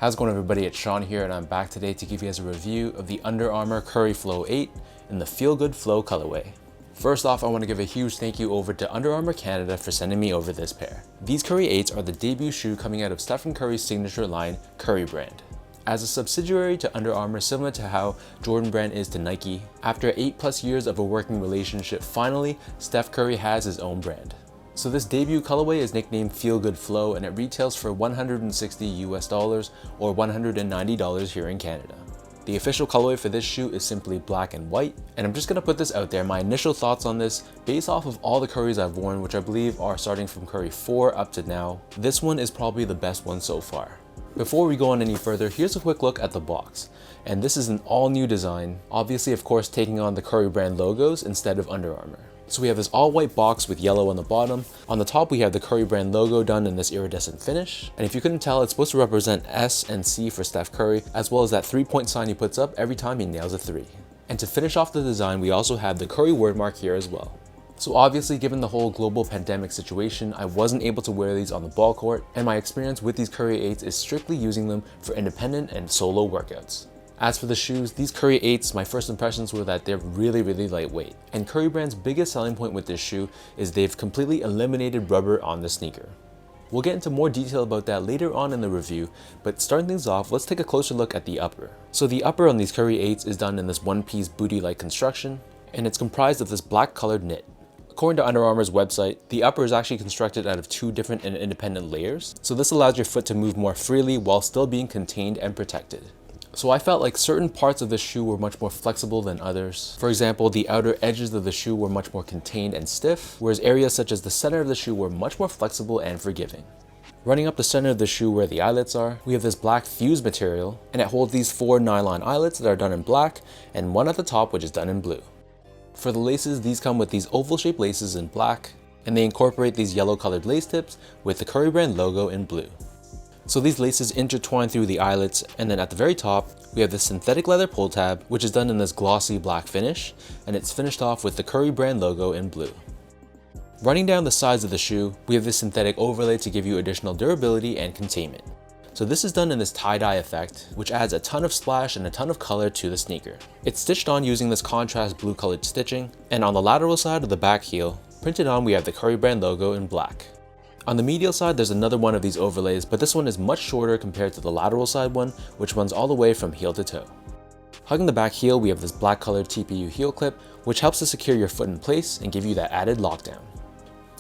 How's it going, everybody? It's Sean here, and I'm back today to give you guys a review of the Under Armour Curry Flow 8 in the Feel Good Flow colorway. First off, I want to give a huge thank you over to Under Armour Canada for sending me over this pair. These Curry 8s are the debut shoe coming out of Stephen Curry's signature line, Curry Brand. As a subsidiary to Under Armour, similar to how Jordan Brand is to Nike, after 8+ years of a working relationship, finally, Steph Curry has his own brand. So this debut colorway is nicknamed Feel Good Flow, and it retails for $160 or $190 here in Canada. The official colorway for this shoe is simply black and white, and I'm just gonna put this out there, my initial thoughts on this, based off of all the Currys I've worn, which I believe are starting from Curry 4 up to now, this one is probably the best one so far. Before we go on any further, here's a quick look at the box. And this is an all new design, obviously of course taking on the Curry Brand logos instead of Under Armour. So we have this all white box with yellow on the bottom. On the top we have the Curry Brand logo done in this iridescent finish. And if you couldn't tell, it's supposed to represent S and C for Steph Curry, as well as that 3-point sign he puts up every time he nails a 3. And to finish off the design, we also have the Curry word mark here as well. So obviously, given the whole global pandemic situation, I wasn't able to wear these on the ball court, and my experience with these Curry 8s is strictly using them for independent and solo workouts. As for the shoes, these Curry 8s, my first impressions were that they're really lightweight. And Curry Brand's biggest selling point with this shoe is they've completely eliminated rubber on the sneaker. We'll get into more detail about that later on in the review, but starting things off, let's take a closer look at the upper. So the upper on these Curry 8s is done in this one-piece booty-like construction, and it's comprised of this black colored knit. According to Under Armour's website, the upper is actually constructed out of 2 different and independent layers, so this allows your foot to move more freely while still being contained and protected. So I felt like certain parts of the shoe were much more flexible than others. For example, the outer edges of the shoe were much more contained and stiff, whereas areas such as the center of the shoe were much more flexible and forgiving. Running up the center of the shoe where the eyelets are, we have this black fused material, and it holds these 4 nylon eyelets that are done in black, and one at the top which is done in blue. For the laces, these come with these oval-shaped laces in black, and they incorporate these yellow-colored lace tips with the Curry Brand logo in blue. So these laces intertwine through the eyelets, and then at the very top, we have this synthetic leather pull tab, which is done in this glossy black finish, and it's finished off with the Curry Brand logo in blue. Running down the sides of the shoe, we have this synthetic overlay to give you additional durability and containment. So this is done in this tie-dye effect, which adds a ton of splash and a ton of color to the sneaker. It's stitched on using this contrast blue colored stitching, and on the lateral side of the back heel, printed on we have the Curry Brand logo in black. On the medial side, there's another one of these overlays, but this one is much shorter compared to the lateral side one, which runs all the way from heel to toe. Hugging the back heel, we have this black colored TPU heel clip, which helps to secure your foot in place and give you that added lockdown.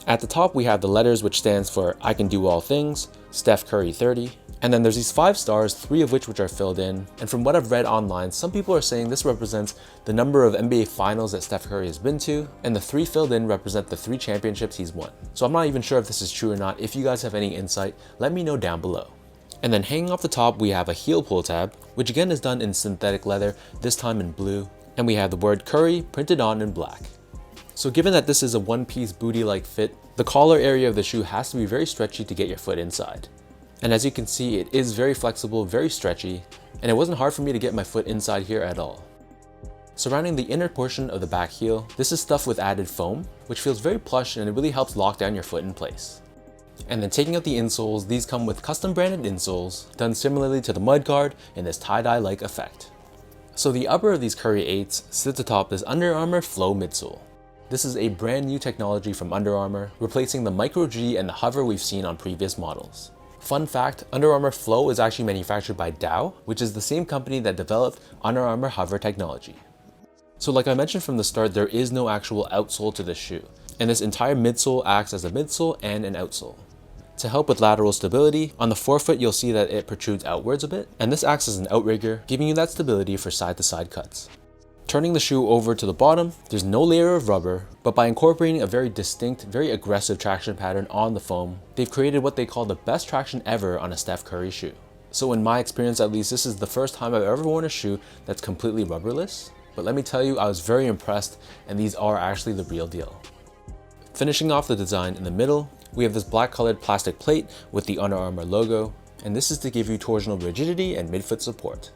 At the top, we have the letters which stands for I Can Do All Things, Steph Curry 30, and then there's these 5 stars, 3 of which are filled in, and from what I've read online, some people are saying this represents the number of NBA finals that Steph Curry has been to, and the 3 filled in represent the 3 championships he's won. So I'm not even sure if this is true or not. If you guys have any insight, let me know down below. And then hanging off the top, we have a heel pull tab, which again is done in synthetic leather, this time in blue, and we have the word Curry printed on in black. So given that this is a one-piece booty-like fit, the collar area of the shoe has to be very stretchy to get your foot inside. And as you can see, it is very flexible, very stretchy, and it wasn't hard for me to get my foot inside here at all. Surrounding the inner portion of the back heel, this is stuffed with added foam, which feels very plush and it really helps lock down your foot in place. And then taking out the insoles, these come with custom branded insoles, done similarly to the mudguard in this tie-dye-like effect. So the upper of these Curry 8s sits atop this Under Armour Flow midsole. This is a brand new technology from Under Armour, replacing the Micro G and the Hover we've seen on previous models. Fun fact, Under Armour Flow is actually manufactured by Dow, which is the same company that developed Under Armour Hover technology. So like I mentioned from the start, there is no actual outsole to this shoe, and this entire midsole acts as a midsole and an outsole. To help with lateral stability, on the forefoot you'll see that it protrudes outwards a bit, and this acts as an outrigger, giving you that stability for side-to-side cuts. Turning the shoe over to the bottom, there's no layer of rubber, but by incorporating a very distinct, very aggressive traction pattern on the foam, they've created what they call the best traction ever on a Steph Curry shoe. So in my experience at least, this is the first time I've ever worn a shoe that's completely rubberless, but let me tell you, I was very impressed, and these are actually the real deal. Finishing off the design in the middle, we have this black colored plastic plate with the Under Armour logo, and this is to give you torsional rigidity and midfoot support.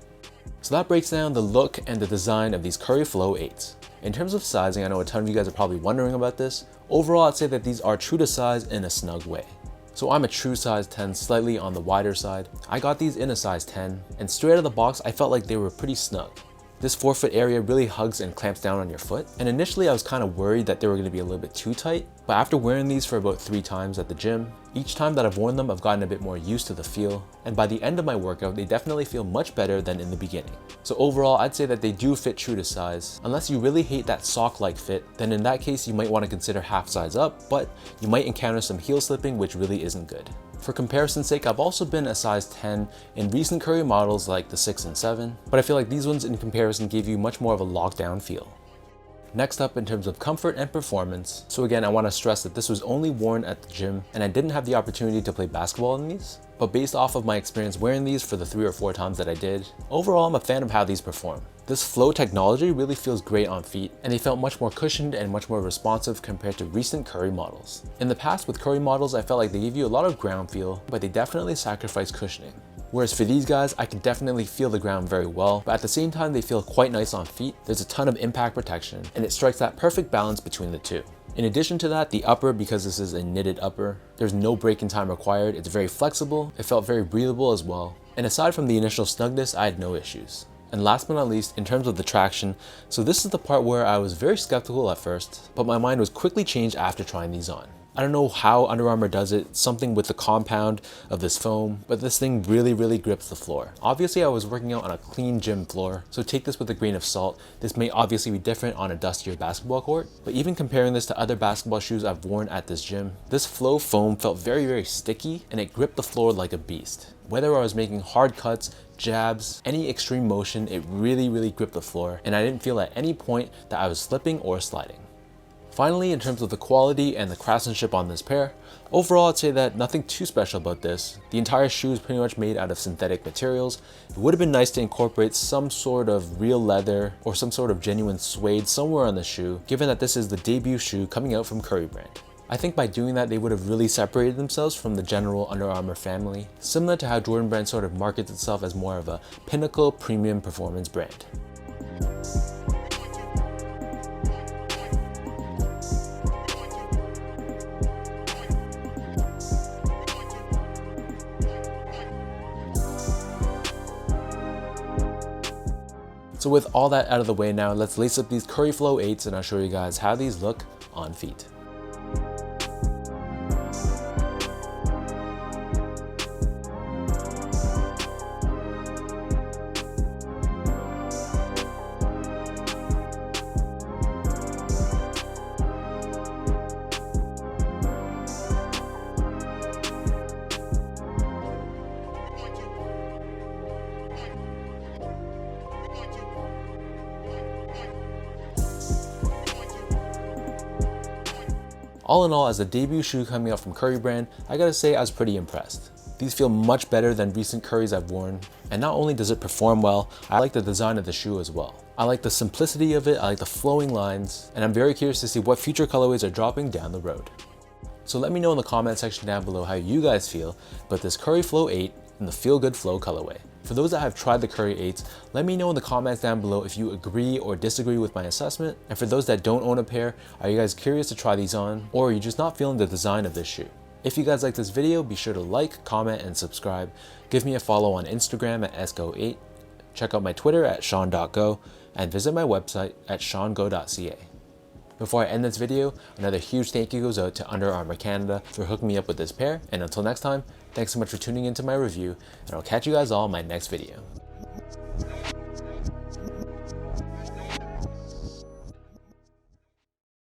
So that breaks down the look and the design of these Curry Flow 8s. In terms of sizing, I know a ton of you guys are probably wondering about this. Overall, I'd say that these are true to size in a snug way. So I'm a true size 10, slightly on the wider side. I got these in a size 10, and straight out of the box, I felt like they were pretty snug. This forefoot area really hugs and clamps down on your foot, and initially I was kind of worried that they were going to be a little bit too tight, but after wearing these for about 3 times at the gym, each time that I've worn them I've gotten a bit more used to the feel, and by the end of my workout they definitely feel much better than in the beginning. So overall I'd say that they do fit true to size. Unless you really hate that sock-like fit, then in that case you might want to consider half size up, but you might encounter some heel slipping which really isn't good. For comparison's sake, I've also been a size 10 in recent Curry models like the 6 and 7, but I feel like these ones in comparison give you much more of a lockdown feel. Next up, in terms of comfort and performance, so again I want to stress that this was only worn at the gym and I didn't have the opportunity to play basketball in these, but based off of my experience wearing these for the 3 or 4 times that I did, overall I'm a fan of how these perform. This flow technology really feels great on feet, and they felt much more cushioned and much more responsive compared to recent Curry models. In the past with Curry models I felt like they gave you a lot of ground feel, but they definitely sacrificed cushioning. Whereas for these guys, I can definitely feel the ground very well, but at the same time they feel quite nice on feet. There's a ton of impact protection, and it strikes that perfect balance between the two. In addition to that, the upper, because this is a knitted upper, there's no break-in time required, it's very flexible, it felt very breathable as well, and aside from the initial snugness, I had no issues. And last but not least, in terms of the traction, so this is the part where I was very skeptical at first, but my mind was quickly changed after trying these on. I don't know how Under Armour does it, something with the compound of this foam, but this thing really grips the floor. Obviously I was working out on a clean gym floor, so take this with a grain of salt. This may obviously be different on a dustier basketball court, but even comparing this to other basketball shoes I've worn at this gym, this flow foam felt very sticky and it gripped the floor like a beast. Whether I was making hard cuts, jabs, any extreme motion, it really gripped the floor, and I didn't feel at any point that I was slipping or sliding. Finally, in terms of the quality and the craftsmanship on this pair, overall I'd say that nothing too special about this. The entire shoe is pretty much made out of synthetic materials. It would have been nice to incorporate some sort of real leather or some sort of genuine suede somewhere on the shoe, given that this is the debut shoe coming out from Curry brand. I think by doing that they would have really separated themselves from the general Under Armour family, similar to how Jordan Brand sort of markets itself as more of a pinnacle premium performance brand. So with all that out of the way now, let's lace up these Curry Flow 8s and I'll show you guys how these look on feet. All in all, as a debut shoe coming out from Curry brand, I gotta say I was pretty impressed. These feel much better than recent Currys I've worn, and not only does it perform well, I like the design of the shoe as well. I like the simplicity of it, I like the flowing lines, and I'm very curious to see what future colorways are dropping down the road. So let me know in the comment section down below how you guys feel about this Curry Flow 8 in the Feel Good Flow colorway. For those that have tried the Curry 8s, let me know in the comments down below if you agree or disagree with my assessment. And for those that don't own a pair, are you guys curious to try these on, or are you just not feeling the design of this shoe? If you guys like this video, be sure to like, comment, and subscribe. Give me a follow on Instagram at sgo8, check out my Twitter at sean.go, and visit my website at seango.ca. Before I end this video, another huge thank you goes out to Under Armour Canada for hooking me up with this pair, and until next time, thanks so much for tuning into my review, and I'll catch you guys all in my next video.